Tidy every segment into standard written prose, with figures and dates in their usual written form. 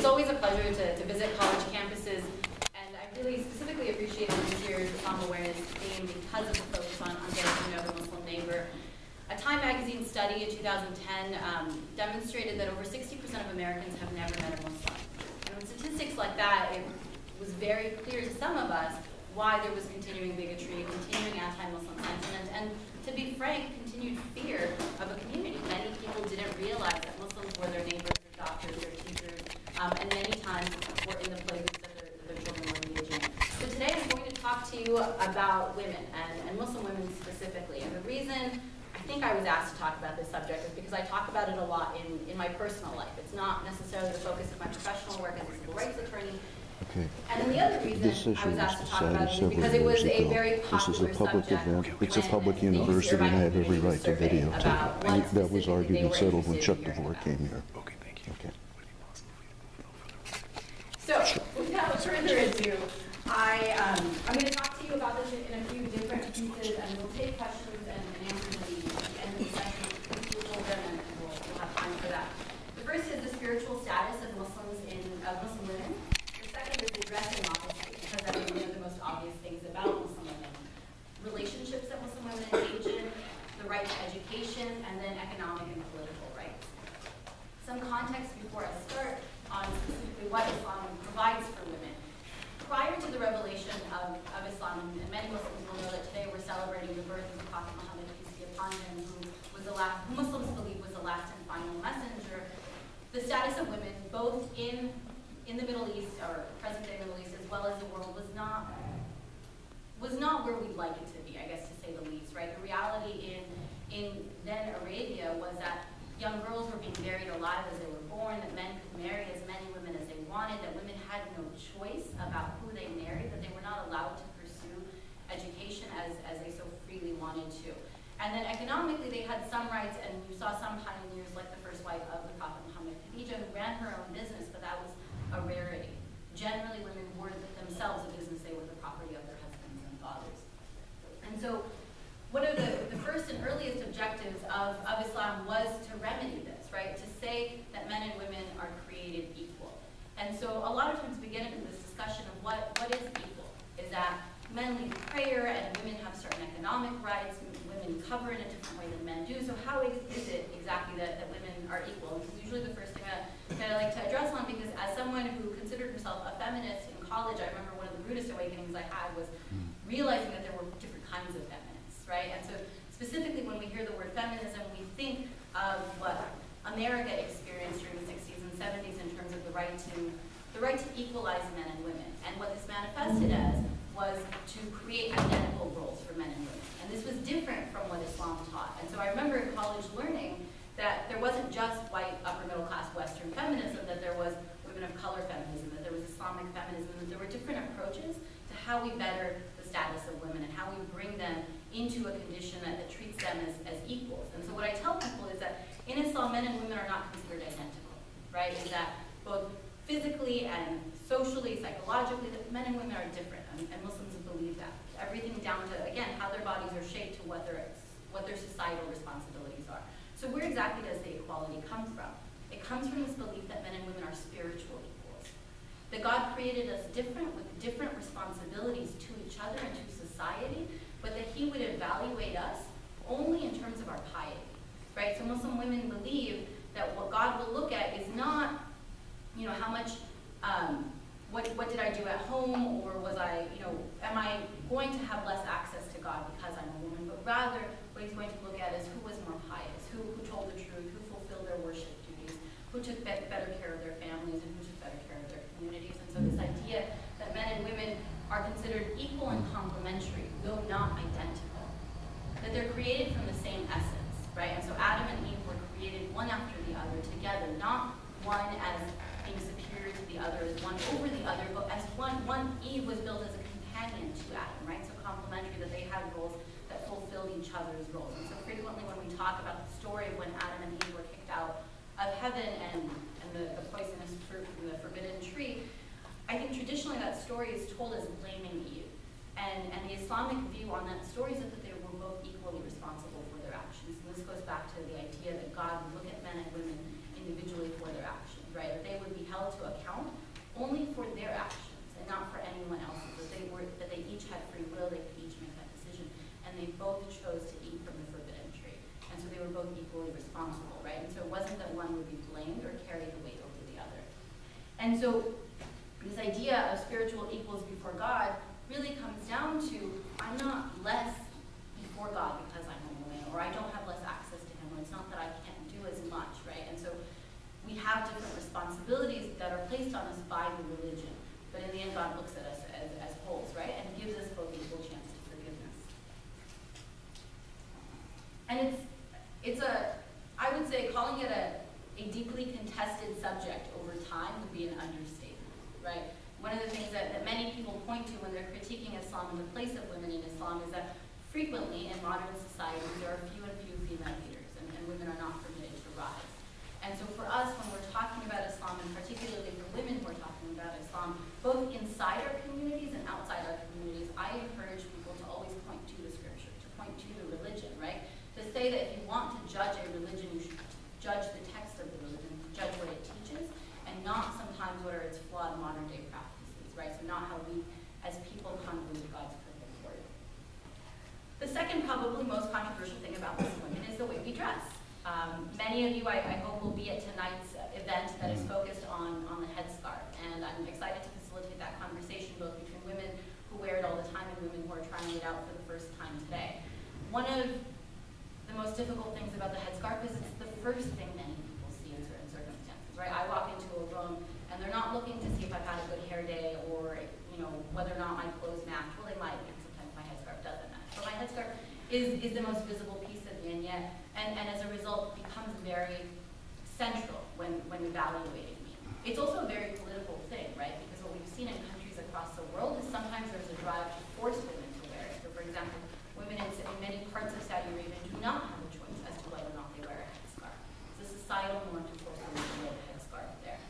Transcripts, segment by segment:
always a pleasure to visit college campuses, and I really specifically appreciated this year's Islam Awareness theme because of the focus on getting to know the Muslim neighbor. A Time magazine study in 2010 demonstrated that over 60% of Americans have never met a Muslim. And with statistics like that, it was very clear to some of us why there was continuing bigotry, continuing anti-Muslim sentiment, and to be frank, continued fear of a community. Many people didn't realize that Muslims were their neighbors, their doctors, their teachers, and many times were in the playgroups that their children were engaging in. So today I'm going to talk to you about women, and Muslim women specifically. And the reason I think I was asked to talk about this subject is because I talk about it a lot in my personal life. It's not necessarily the focus of my professional work as a civil rights attorney. Okay. And then the other reason I was asked to talk about it is because it was a very popular event. It's a public university and I have every right to videotape. That was argued and settled when Chuck DeVore came here. Okay, thank you. Okay. So, without further ado, I'm going to talk to you about this in a few different pieces, and we'll take questions and answers at the end of the session. We'll hold them, and we'll have time for that. The first is the spiritual status of Muslims Muslim women. The second is addressing modesty, because that is one of the most obvious things about Muslim women. Relationships that Muslim women engage in, the right to education, and then economic and political rights. Some context before I start on specifically what Islam provides for women. Prior to the revelation of Islam, and many Muslims will know that today we're celebrating the birth of the Prophet Muhammad, peace be upon him, who Muslims believe was the last and final messenger. The status of women, both in the Middle East, or present-day Middle East, as well as the world, was not where we'd like it to be, I guess, to say the least, right? The reality in then Arabia was that young girls were being married alive as they were born, that men could marry as many women as they wanted, that women had no choice about who they married, that they were not allowed to pursue education as they so freely wanted to. And then economically, they had some rights, and you saw some pioneers like the first wife of the Prophet Muhammad, Khadija, who ran her own business, but that was a rarity. Generally, women were themselves a business. They were the property of their husbands and fathers. And so one of the first and earliest objectives of Islam was to remedy this, right? To say that men and women are created equal. And so a lot of times we get into this discussion of what is equal. Is that men lead prayer and women have certain economic rights, women cover in a different way than men do. So how is it exactly that women are equal? This is usually the first thing that I like to address on, because as someone who considered herself a feminist in college, I remember one of the rudest awakenings I had was realizing that there were different kinds of feminists, right? And so specifically when we hear the word feminism, we think of what America experienced during the 60s and 70s in terms of the right to equalize men and women. And what this manifested as was to create identical roles for men and women. And this was different from what Islam taught. And so I remember in college learning that there wasn't just white, upper middle class Western feminism, that there was women of color feminism, that there was Islamic feminism, that there were different approaches to how we better the status of women and how we bring them into a condition that treats them as equals. And so what I tell people is that in Islam, men and women are not considered identical, right? Is that both physically and socially, psychologically, that men and women are different, and Muslims believe that. Everything down to, again, how their bodies are shaped to what their societal responsibilities are. So where exactly does the equality come from? It comes from this belief that men and women are spiritual equals. That God created us different with different responsibilities to each other and to society, but that he would evaluate us only in terms of our piety, right? So Muslim women believe that what God will look at is not, how much, what did I do at home, or was I, am I going to have less access to God because I'm a woman, but rather what he's going to look at is who was more pious, who told the truth, who fulfilled their worship duties, who took better care of their families, and who took better care of their communities. And so this idea that men and women are considered equal and complementary, though not identical, that they're created from the same essence, right? And so Adam and Eve were created one after the other together, not one as being superior to the other, as one over the other, but as one Eve was built as a companion to Adam, right? So complementary, that they had roles that fulfilled each other's roles. And so frequently when we talk about the story of when Adam and Eve were kicked out of heaven and the poisonous fruit from the forbidden tree, I think traditionally that story is told as blaming Eve. And the Islamic view on that story is that they were both equally responsible for their actions. And this goes back to the idea that God would look at men and women individually for their actions, right? That they would be held to account And so this idea of spiritual equals before God really comes down to, I'm not less before God because I'm a woman, or I don't have less access to him, or it's not that I can't do as much, right? And so we have different responsibilities that are placed on us by the religion, but in the end God looks at us as wholes, right? And gives us both equal chance to forgiveness. And I would say calling it a deeply contested subject over time would be an understatement, right? One of the things that many people point to when they're critiquing Islam and the place of women in Islam is that frequently in modern society there are few and few female leaders, and women are not permitted to rise. And so for us, when we're talking about Islam, and particularly for women who are talking about Islam, both inside our communities and outside our communities, I encourage people to always point to the scripture, to point to the religion, right? To say that if you want to judge a religion, you should judge the text of the religion, judge what it teaches, and not sometimes what are its flawed modern day practices, right? So not how we as people convolute God's perfect word. The second, probably most controversial thing about Muslim women is the way we dress. Many of you, I hope, will be at tonight's event that is focused on the headscarf, and I'm excited to facilitate that conversation both between women who wear it all the time and women who are trying it out for the first time today. One of the most difficult things about the headscarf is it's the first thing many people see in certain circumstances, right? I walk into a room and they're not looking to see if I've had a good hair day or, whether or not my clothes match. Well, they might, because sometimes my headscarf doesn't match. But my headscarf is the most visible piece of the vignette, and as a result becomes very central when evaluating me. It's also a very political thing, right? Because what we've seen in countries across the world is sometimes there's a drive to force women to wear it. So for example, women in many parts of Saudi Arabia do not have a choice as to whether or not they wear a headscarf. It's a societal norm to force women to wear a headscarf there.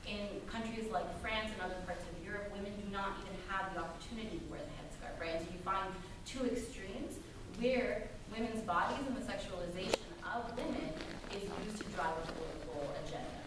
In countries like France and other parts of Europe, women do not even have the opportunity to wear the headscarf, right? And so you find two extremes where women's bodies and the sexualization of women is used to drive a political agenda.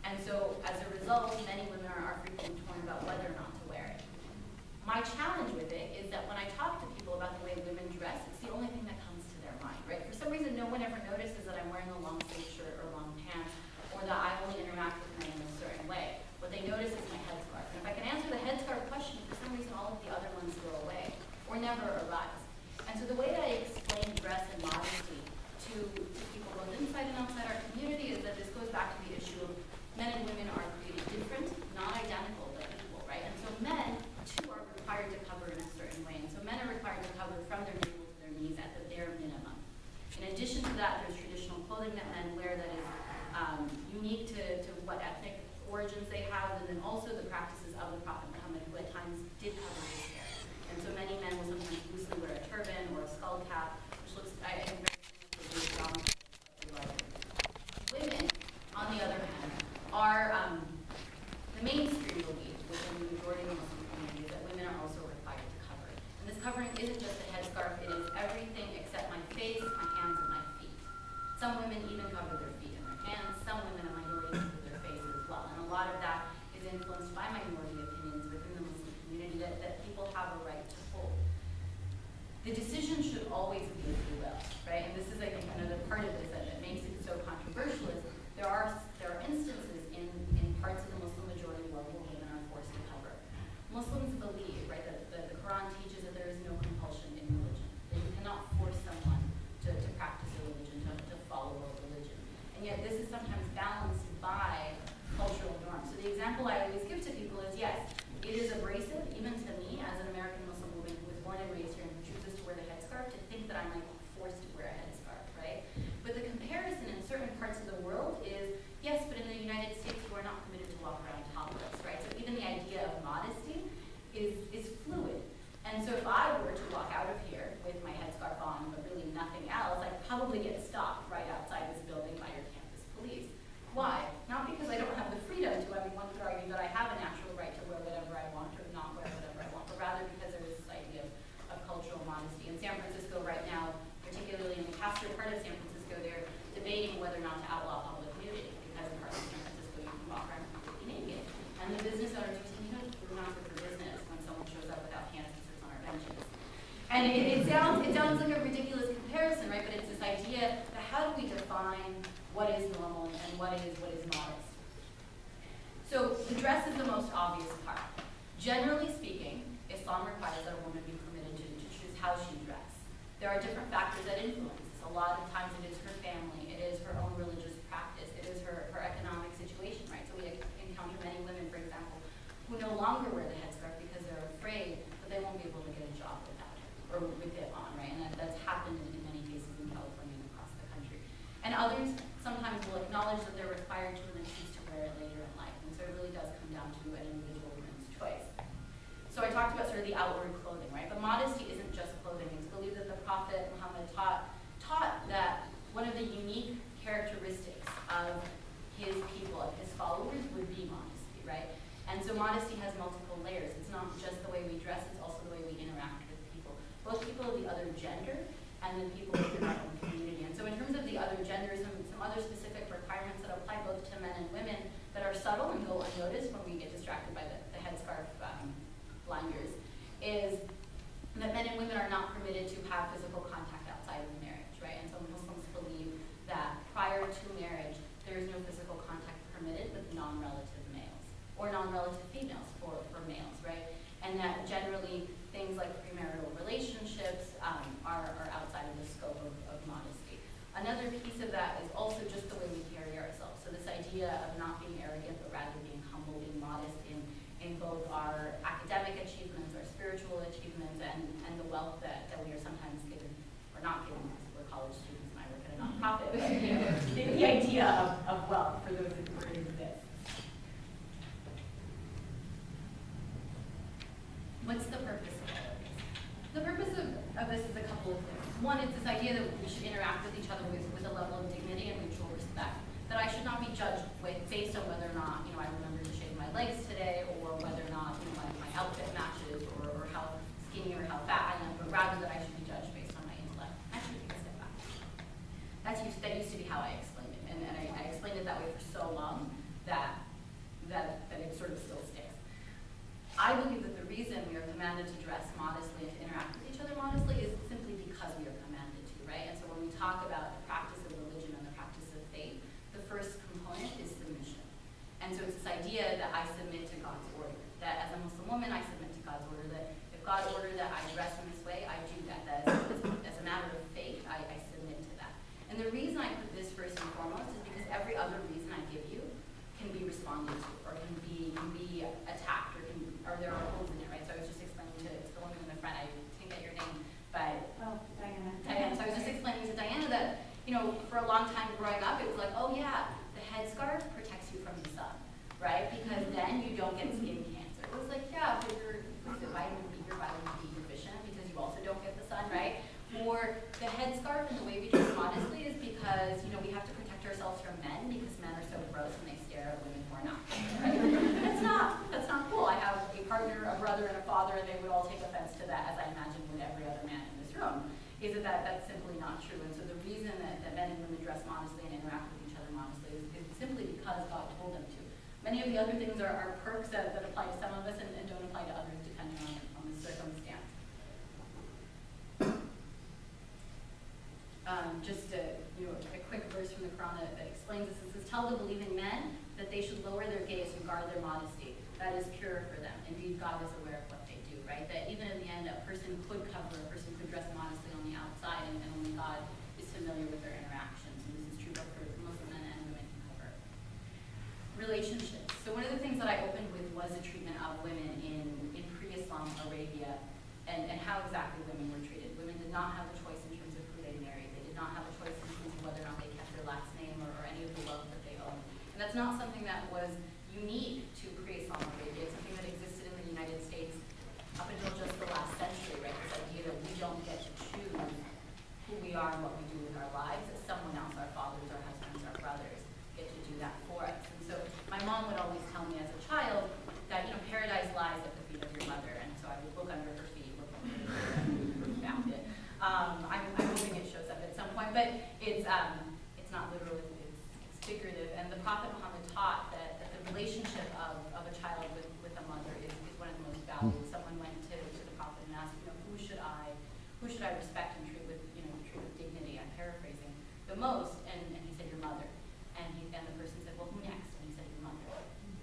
And so as a result, many women are frequently torn about whether or not to wear it. My challenge with it is that when I talk to people about the way women dress, it's the only thing that comes to their mind, right? For some reason, no one ever notices that I'm wearing a long sleeve shirt or long pants, or that I only interact with men in a certain way. What they notice is my headscarf. And if I can answer the headscarf question, for some reason all of the other ones go away, or never arise. And so the way that I explain dress and modesty to people both inside and outside our community is that this goes back to the issue of men and women are created different, not identical, but equal, right? And so men, too, are required to cover in a certain way. And so men are required to cover from their navel to their knees at the bare minimum. In addition to that, there's traditional clothing that men wear that is unique to what ethnic origins they have, and then also the practices of the Prophet Muhammad, who at times did cover his hair. And so many men will sometimes loosely wear a turban or a skull cap, which looks, I think, very similar to the women, on the other hand, are the mainstream belief within the majority of Muslim communities that women are also required to cover. And this covering isn't just a headscarf, it is everything except my face, my hands, and my feet. Some women even cover their feet and their hands, some women and minorities cover their faces as well. And a lot of that is influenced by minority opinions within the Muslim community that people have a right to hold. The decision should always be of free will, right? And this is, I think, another part of this that makes it so controversial is there are instances in parts of the Muslim majority world where women are forced to cover. Muslims believe, right, that the Quran teaches that there is no compulsion in religion, that you cannot force someone to practice a religion, to follow a religion. And yet this is sometimes balanced by cultural norms. So the example I always give to people is, yes, it is abrasive, even to me as an American Muslim woman who was born and raised here and who chooses to wear the headscarf, to think that I might be forced to wear a headscarf. Generally speaking, Islam requires that a woman be permitted to choose how she dresses. There are different factors that influence this. A lot of times it is her family, it is her own religious practice, it is her economic situation, right? So we encounter many women, for example, who no longer wear the headscarf because they're afraid that they won't be able to get a job without it, or with it on, right? And that's happened in many cases in California and across the country. And others sometimes will acknowledge that they're required to and then choose to wear it later in life. And so it really does come down to an individual woman's choice. So I talked about sort of the outward clothing, right? But modesty isn't just clothing. It's believed that the Prophet Muhammad taught that one of the unique characteristics of his people, of his followers, would be modesty, right? And so modesty has multiple layers. It's not just the way we dress, it's also the way we interact with people. Both people of the other gender and the people within our own community. And so in terms of the other gender, some other specific requirements that apply both to men and women that are subtle and go unnoticed when we get distracted by the headscarf blinders is that men and women are not permitted to have physical contact outside of marriage, right? And so Muslims believe that prior to marriage, there is no physical contact permitted with non-relative males or non-relative females for males, right? And that generally things like premarital relationships are outside of the scope of modesty. Another piece of that is also just the way we carry ourselves. So this idea of not being arrogant, but rather being humble, being modest in both our academic achievements, our spiritual achievements, and the wealth that we are sometimes given, or not given, because we're college students and I work at a nonprofit, but the idea of wealth for those who exist. What's the purpose of all of this? The purpose of this is a couple of things. One, it's this idea that we should interact with each other with a level of dignity and mutual respect. That I should not be judged based on whether or not, I remember to shave my legs today, or whether or not, my outfit matches, or how skinny or how fat I am, but rather that I should be judged based on my intellect. Actually, take a step back. That used to be how I explained it, and I explained it that way for so long that it sort of still sticks. I believe that the reason we are commanded to dress modestly and to interact with each other modestly is simply because we are commanded to, right? And so when we talk about the practice of religion and the practice of faith, the first component is submission. And so it's this idea that I submit to God's order, that as a Muslim woman, I submit to God's order, that if God ordered that I dress in this way, I do that. That as a matter of faith, I submit to that. And the reason I put this first and foremost is because every other reason I give you can be responded to, or can be attacked, or there are holes in it, right? So I was just explaining to the woman in the front, I didn't get your name, but Diana. Diana. So I was just explaining to Diana that, for a long time growing up, it was like, oh yeah, the headscarf protects you from the sun, right? Because then you don't get skin cancer. It was like, yeah, but you're vitamin D deficient because you also don't get the sun, right? Or the headscarf and the way we dress modestly is because, we have to protect ourselves from men because men are so gross when they stare at women who are not, right? That's not cool. I have a partner, a brother, and a father, and they would all take offense to that, as I imagine would every other man in this room. Is that's simply not true. And so the reason that men and women dress modestly and interact with each other modestly is simply because God told them to. Many of the other things are perks that apply to some of us and don't apply to others depending on the circumstance. Just a quick verse from the Quran that explains this. It says, tell the believing men that they should lower their gaze and guard their modesty. That is pure for them. Indeed, God is aware of what they do, right? That even in the end, a person could cover, a person could dress modestly on the outside, and only God is familiar with their interactions. And this is true both for Muslim men and women who cover. Relationships. So one of the things that I opened with was the treatment of women in pre-Islam Arabia and how exactly women were treated. Women did not have a choice in terms of who they married. They did not have a choice in terms of whether or not they kept their last name or any of the wealth that they owned. And that's not something that was unique to pre-Islam Arabia. It's something that existed in the United States up until just the last century, right? This idea that we don't get to choose who we are and what we do with our lives, that someone else, our fathers, our husbands, our brothers, get to do that for us. And so my mom would always tell me as a child that, paradise lies at the feet of your mother. And so I would look under her feet, look under her feet, found it. I'm hoping it shows up at some point, but it's not literal, it's figurative. And the Prophet Muhammad taught that the relationship of a child with a mother is one of the most valued. Someone went to the Prophet and asked, who should I respect and treat with dignity? I'm paraphrasing the most, and he said your mother. And the person said, well, who next? And he said your mother.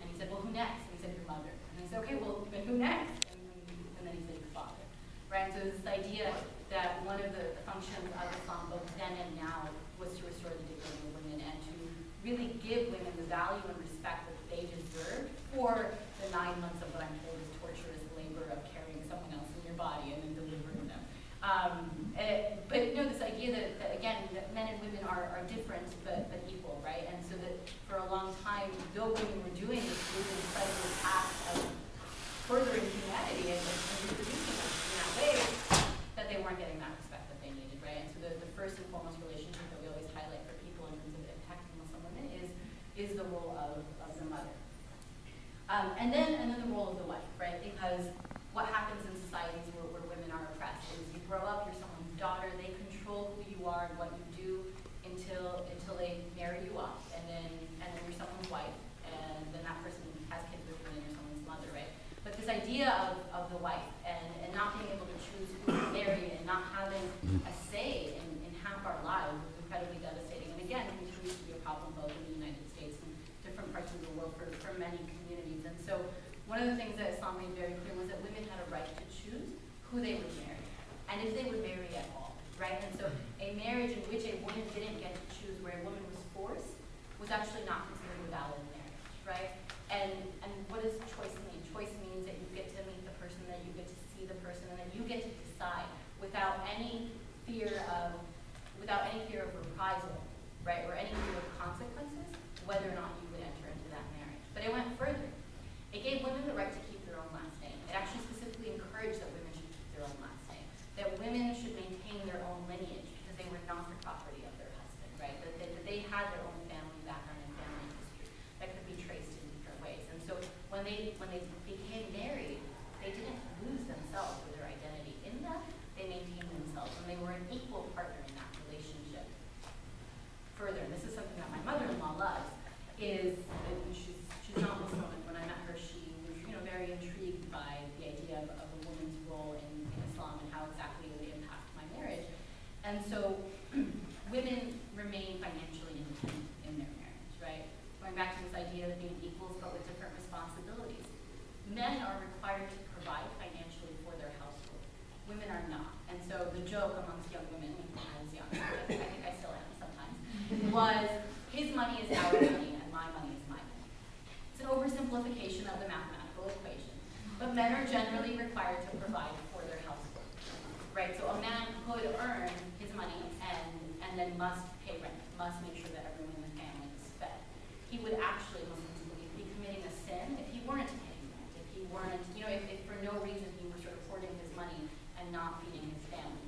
And he said, well, who next? And he said your mother. And he said, okay, well, then who next? this cycle path of furthering humanity and reproducing us in that way, that they weren't getting that respect that they needed, right? And so the first and foremost relationship that we always highlight for people in terms of impacting Muslim women is the role of the mother. And then the role of the wife, right? Because what happens in societies where women are oppressed is you grow up, you're someone's daughter, they control who you are and what you do until they marry you off, and then you're someone's wife, and then that person has kids with you and you're someone's mother, right? But this idea of the wife and not being able to choose who to marry and not having a say in half our lives is incredibly devastating. And again, it continues to be a problem both in the United States and different parts of the world for many communities. And so one of the things that Islam made very clear was that women had a right to choose who they would marry, and if they would marry at all, right? And so a marriage in which a woman didn't get to choose, where a woman was forced, was actually not considered a valid marriage, right? And what does choice mean? Choice means that you get to meet the person, that you get to see the person, and that you get to decide without any fear of reprisal, right, or any fear of consequences, whether or not you would enter into that marriage. But it went further. It gave women the right to keep their own last name. It actually specifically encouraged that women should keep their own last name, that women should maintain their own lineage because they were not the property of their husband, right? That they had their own family background and family history that could be traced in different ways. And so when they became married, they didn't lose themselves or their identity in that. They maintained themselves, and they were an equal partner in that relationship. Further, and this is something that my mother-in-law loves, is, and she's not Muslim, and when I met her, she was very intrigued by the idea of a woman's role in Islam and how exactly it would impact my marriage. And so women remain financially independent in their marriage, right? Going back to this idea of being equals but with different responsibilities. Men are required to provide financially for their household. Women are not. And so the joke amongst young women, when I was young, I think I still am sometimes, was his money is our money and my money is my money. It's an oversimplification of the mathematical equation. But men are generally required to provide for their household, right? So a man could earn his money and then must pay rent, must make sure that everyone in the family is fed. He would actually, Muslims believe, be committing a sin if he weren't paying rent, if he weren't, if for no reason he was sort of hoarding his money and not feeding his family.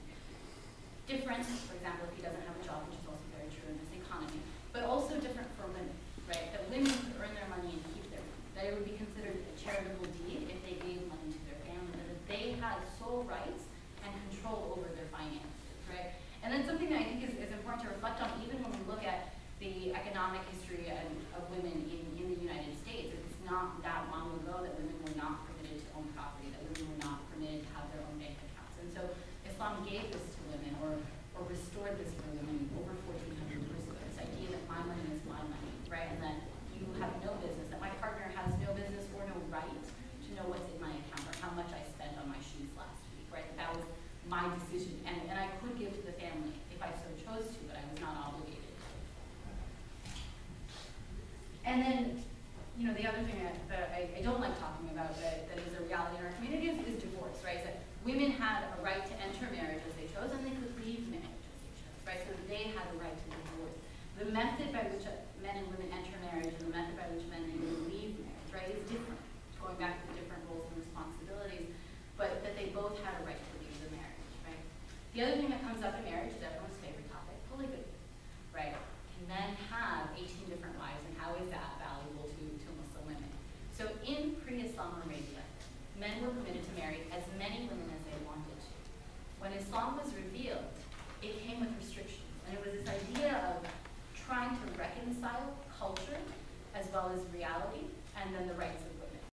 Different, for example, if he doesn't have a job, which is also very true in this economy, but also different for women, right? That women could earn their money and keep their money. That it would be considered a charitable deed if they gave money to their family, and that they had sole rights and control over their finances, right? And then something that I think is important to reflect on, even when we look at the economic history of women in the United States. It's not that long ago that women were not permitted to own property, that women were not permitted to have their own bank accounts. And so Islam gave this to women, or restored this for women over 1,400 years ago. This idea that my money is my money, right? And that you have no business, that my partner has no business or no right to know what's in my account or how much I spent on my shoes last week, right? That was my decision. And I could give to the family if I so chose to, but I was not obligated. And then, the other thing that I don't like talking about that is a reality in our community is divorce, right? Is that women had a right to enter marriage as they chose, and they could leave marriage as they chose, right? So they had a right to divorce. The method by which men and women enter marriage and the method by which men and women leave marriage, right, is different, going back to the different roles and responsibilities, but that they both had a right to leave the marriage, right? The other thing that comes up in marriage is everyone's favorite topic, polygamy, right? Can men have 18 different wives, and how is that valuable to Muslim women? So in pre-Islam Arabia, men were permitted to marry as many women as they wanted to. When Islam was revealed, it came with restrictions, and it was this idea of trying to reconcile culture as well as reality, and then the